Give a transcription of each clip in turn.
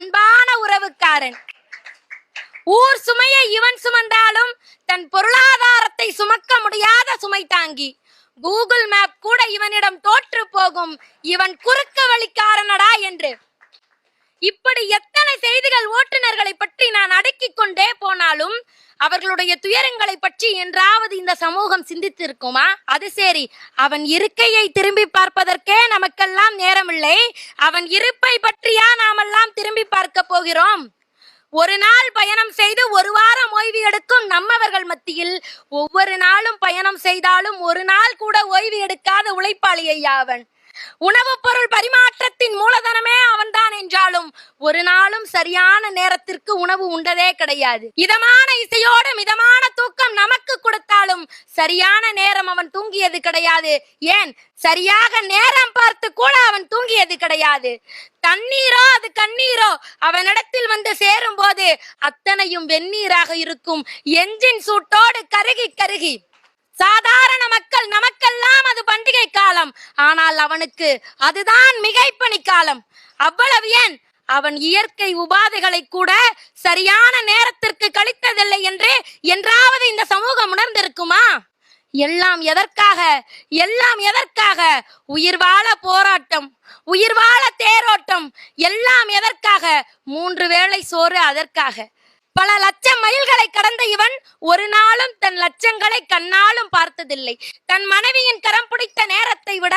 அன்பான உறவுக்காரன். ஊர் சுமையை இவன் சுமந்தாலும் தன் பொருளாதாரத்தை சுமக்க முடியாத சுமை தாங்கி. கூகுள் மேப் கூட இவனிடம் தோற்று போகும், இவன் குறுக்கு வழிக்காரனடா என்று. இப்படி எத்தனை செய்திகள் ஓட்டுநர்களை பற்றி நான் அடுக்கிக் கொண்டே போனாலும் அவர்களுடைய துயரங்களை பற்றி என்றாவது இந்த சமூகம் சிந்தித்திருக்குமா? அது சரி, அவன் இருக்கையை திரும்பி பார்ப்பதற்கே நமக்கெல்லாம் நேரமில்லை, அவன் இருப்பை பற்றியா நாமெல்லாம் திரும்பி பார்க்க போகிறோம்? ஒரு நாள் பயணம் செய்து ஒரு வாரம் ஓய்வு எடுக்கும் நம்மவர்கள் மத்தியில் ஒவ்வொரு நாளும் பயணம் செய்தாலும் ஒரு நாள் கூட ஓய்வு எடுக்காத உழைப்பாளி ஐயா அவன். உணவு பொருள் பரிமாற்றத்தின் மூலதனமே அவன்தான் என்றாலும் ஒரு நாளும் சரியான நேரத்திற்கு உணவு உண்டதே கிடையாது. இதமான இசையோடு மிதமான தூக்கம் நமக்கு கொடுத்தாலும் சரியான நேரம் அவன் தூங்கியது கிடையாது. ஏன், சரியாக நேரம் பார்த்து கூட அவன் தூங்கியது கிடையாது. தண்ணீரோ அது கண்ணீரோ அவனிடத்தில் வந்து சேரும் போது அத்தனையும் வெந்நீராக இருக்கும். என்ஜின் சூட்டோடு கருகி கருகி. சாதாரண மக்கள் நமக்கெல்லாம் அது பண்டிகை காலம், ஆனால் அவனுக்கு அதுதான் மிகைப்பணி காலம். அவ்வளவு ஏன், அவன் இயற்கை உபாதைகளை கூட சரியான நேரத்திற்கு கழித்ததில்லை என்று என்றாவது இந்த சமூகம் உணர்ந்திருக்குமா? எல்லாம் எதற்காக? எல்லாம் எதற்காக? உயிர் வாழ போராட்டம், உயிர் வாழ தேரோட்டம், எல்லாம் எதற்காக? 3 வேளை சோறு அதற்காக. பல லட்சம் மைல்களை கடந்த இவன் ஒரு நாளும் தன் லட்சங்களை கண்ணாலும் பார்த்ததில்லை. தன் மனைவியின் கரம் பிடித்த நேரத்தை விட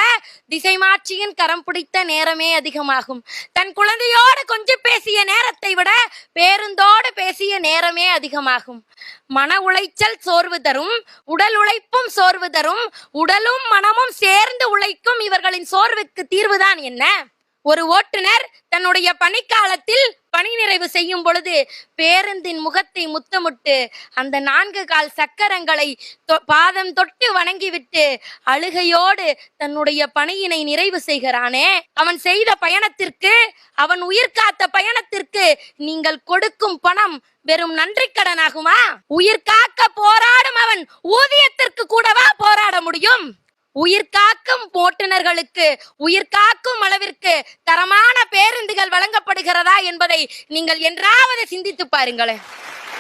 திசை மாற்றியின் கரம் பிடித்த நேரமே அதிகமாகும். தன் குழந்தையோடு கொஞ்சம் பேசிய நேரத்தை விட பேருந்தோடு பேசிய நேரமே அதிகமாகும். மன உளைச்சல் சோர்வு தரும், உடல் உழைப்பும் சோர்வு தரும், உடலும் மனமும் சேர்ந்து உழைக்கும் இவர்களின் சோர்வுக்கு தீர்வுதான் என்ன? ஒரு ஓட்டுநர் தன்னுடைய பணிக்காலத்தில் பணி நிறைவு செய்யும் பொழுது பேருந்தின் முகத்தை முத்தமிட்டு அந்த 4 கால் சக்கரங்களை பாதம் தொட்டு வணங்கிவிட்டு அழுகையோடு தன்னுடைய பணியினை நிறைவு செய்கிறானே, அவன் செய்த பயணத்திற்கு, அவன் உயிர் காத்த பயணத்திற்கு நீங்கள் கொடுக்கும் பணம் வெறும் நன்றி கடனாகுமா? உயிர் காக்க போராடும் அவன் ஊதியத்திற்கு கூடவா போராட முடியும்? உயிர் காக்கும் ஓட்டுநர்களுக்கு உயிர் காக்கும் அளவிற்கு தரமான பேருந்துகள் வழங்கப்படுகிறதா என்பதை நீங்கள் என்றாவது சிந்தித்து பாருங்களேன்.